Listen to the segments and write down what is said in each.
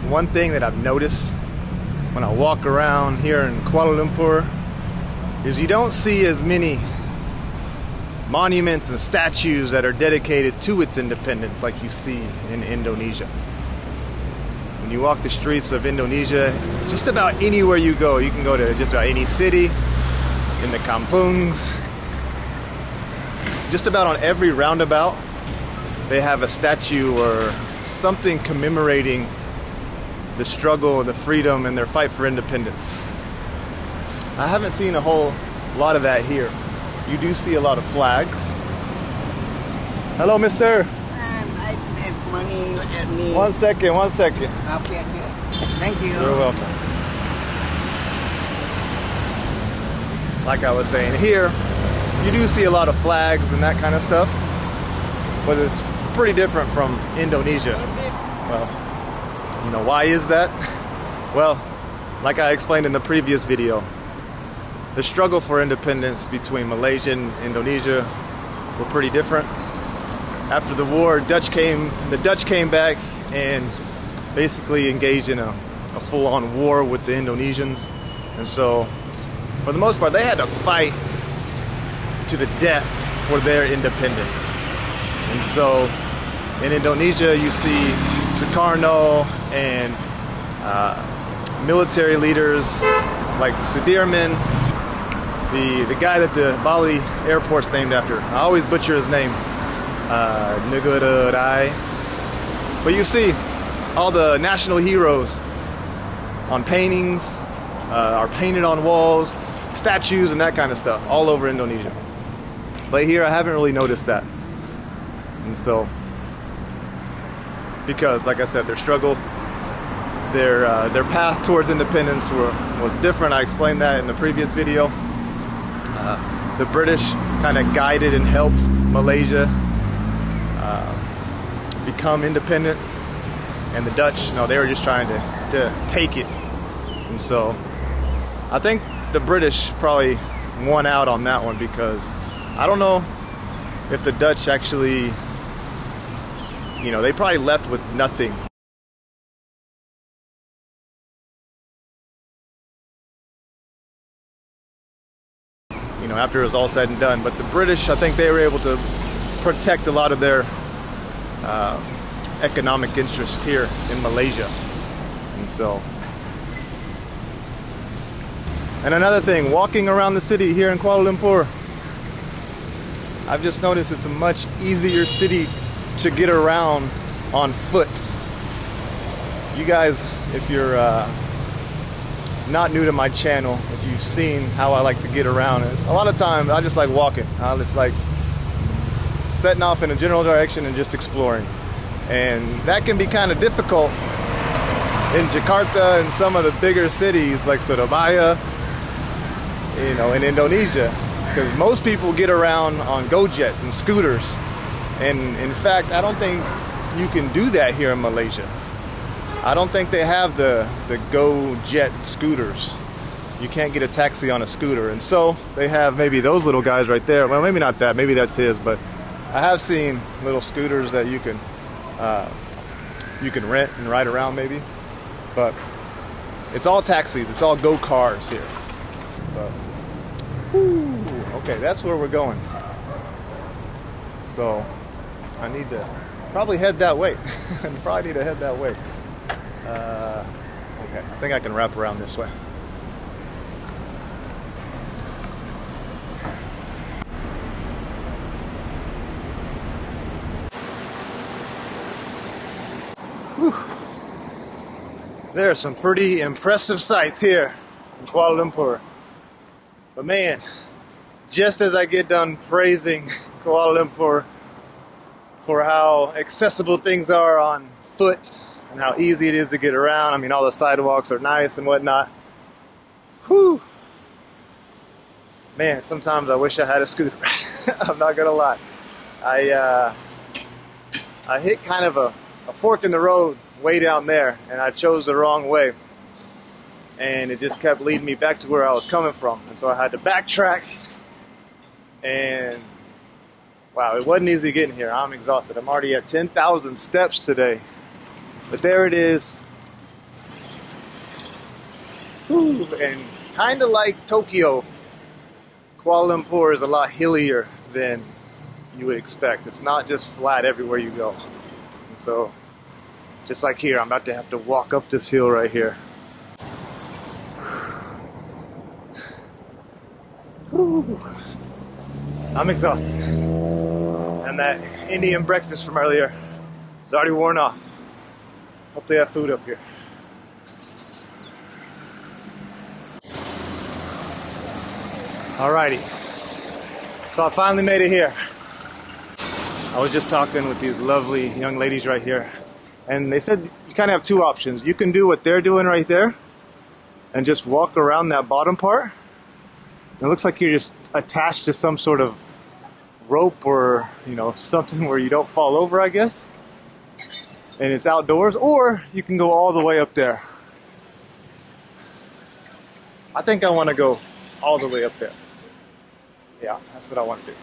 One thing that I've noticed when I walk around here in Kuala Lumpur is you don't see as many monuments and statues that are dedicated to its independence like you see in Indonesia. When you walk the streets of Indonesia, just about anywhere you go, you can go to just about any city, in the kampungs, just about on every roundabout, they have a statue or something commemorating the struggle, the freedom, and their fight for independence. I haven't seen a whole lot of that here. You do see a lot of flags. Hello, mister. I have money at me. One second. Okay. Thank you. You're welcome. Like I was saying, here, you do see a lot of flags and that kind of stuff, but it's pretty different from Indonesia. Well, you know, why is that? Well, like I explained in the previous video, the struggle for independence between Malaysia and Indonesia were pretty different. After the war, the Dutch came back and basically engaged in a full-on war with the Indonesians. And so, for the most part, they had to fight to the death for their independence. And so, in Indonesia, you see Sukarno and military leaders like Sudirman, the guy that the Bali airport's named after. I always butcher his name, Negara Rai. But you see all the national heroes on paintings, are painted on walls, statues and that kind of stuff all over Indonesia. But here I haven't really noticed that. And so, because like I said, their struggle, their path towards independence was different. I explained that in the previous video. The British kind of guided and helped Malaysia become independent, and the Dutch, no, they were just trying to take it. And so I think the British probably won out on that one, because I don't know if the Dutch actually, you know, they probably left with nothing. You know, after it was all said and done. But the British, I think they were able to protect a lot of their economic interest here in Malaysia. And so, and another thing, walking around the city here in Kuala Lumpur, I've just noticed it's a much easier city to get around on foot. You guys, if you're not new to my channel, if you've seen how I like to get around, a lot of times I just like walking. I just like setting off in a general direction and just exploring. And that can be kind of difficult in Jakarta and some of the bigger cities like Surabaya, you know, in Indonesia, because most people get around on go-jets and scooters. And in fact, I don't think you can do that here in Malaysia. I don't think they have the go-jet scooters. You can't get a taxi on a scooter. And so they have maybe those little guys right there. Well, maybe not that, maybe that's his, but I have seen little scooters that you can rent and ride around maybe. But it's all taxis, it's all go-cars here. But, whew, okay, that's where we're going. So I need to probably head that way. Probably need to head that way. Okay, I think I can wrap around this way. Whew. There are some pretty impressive sights here in Kuala Lumpur. But man, just as I get done praising Kuala Lumpur for how accessible things are on foot and how easy it is to get around, I mean, all the sidewalks are nice and whatnot. Whew. Man, sometimes I wish I had a scooter. I'm not gonna lie. I hit kind of a fork in the road way down there, and I chose the wrong way. and it just kept leading me back to where I was coming from. And so I had to backtrack, and wow, it wasn't easy getting here. I'm exhausted. I'm already at 10,000 steps today. But there it is. Whew. And kind of like Tokyo, Kuala Lumpur is a lot hillier than you would expect. It's not just flat everywhere you go. And so, just like here, I'm about to have to walk up this hill right here. Whew. I'm exhausted. And that Indian breakfast from earlier is already worn off. Hope they have food up here. Alrighty. So I finally made it here. I was just talking with these lovely young ladies right here, and they said you kind of have two options. You can do what they're doing right there and just walk around that bottom part. It looks like you're just attached to some sort of rope or, you know, something where you don't fall over, I guess. And it's outdoors, or you can go all the way up there. I think I want to go all the way up there. Yeah, that's what I want to do.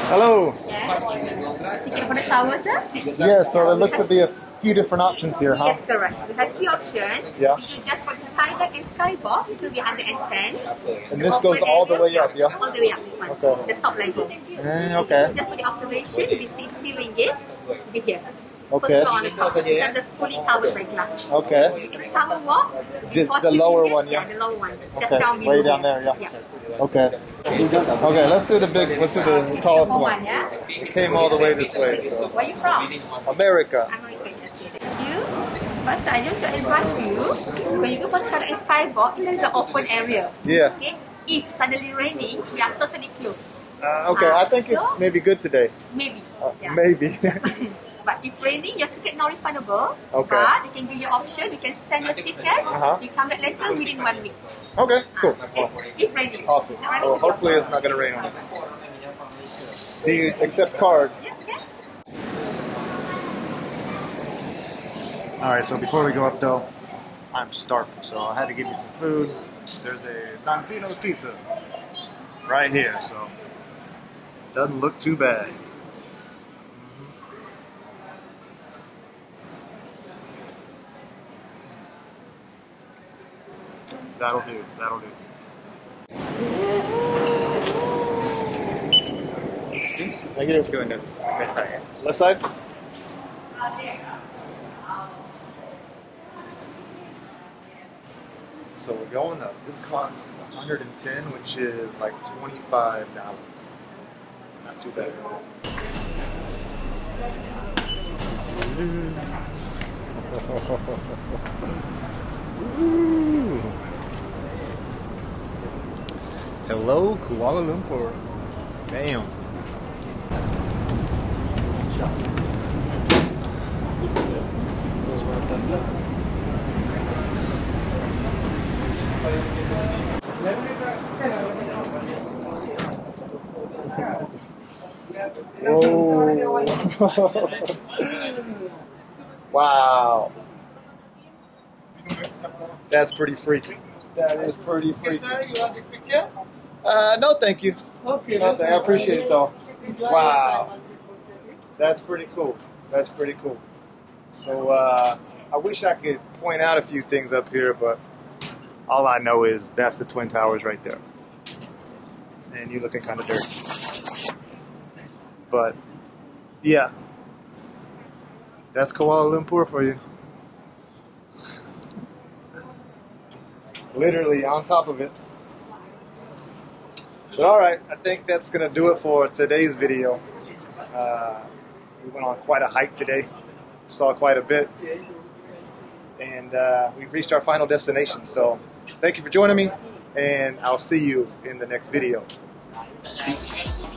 Hello. Yes. Ticket for the tower, sir? Yeah, so there looks to be a few different options here, huh? Yes, correct. We have three options. Yeah. You just for the skydeck and skybox, it will be 110. And this goes all the way up, yeah? All the way up, this one. Okay. The top level. Okay. Just for the observation, we see still ringgit. Be here. Okay. First floor on the top. It's the fully covered by glass. Okay. You can tower walk. The lower one, yeah? Yeah, the lower one. Just Okay. down below. Way down there, yeah. Okay. Okay, let's do the the tallest one. Yeah? It came all the way this way. So. Where are you from? America. America, yes. Thank you. First, I want to advise you, when you go for skydeck and skybox, it is an open area. Yeah. Okay? If suddenly raining, we are totally closed. Okay, I think it's maybe good today. Maybe. Yeah. Maybe. But if raining, your ticket not refundable. Okay. But you can do your option. You can stamp your ticket. You come back later within 1 week. Okay, cool. Okay? If raining. Awesome. Well, hopefully it's not going to rain on us. Do you accept card? Yes, okay. Alright, so before we go up though, I'm starving, so I had to get me some food. There's a Santino's pizza right here, so doesn't look too bad. That'll do, that'll do. Thank you. Go into left side. Left side? So we're going up. This costs 110, which is like $25. Not too bad. Hello, Kuala Lumpur. Damn. Whoa. Wow. That's pretty freaky. That is pretty freaky. Yes, sir, you want this picture? No, thank you. Okay. Nothing. I appreciate it though. Wow. That's pretty cool. That's pretty cool. So, I wish I could point out a few things up here, but all I know is that's the Twin Towers right there. And you looking kind of dirty. But, yeah. That's Kuala Lumpur for you. Literally on top of it. But alright, I think that's going to do it for today's video. We went on quite a hike today. Saw quite a bit. And we've reached our final destination. So thank you for joining me. And I'll see you in the next video. Peace.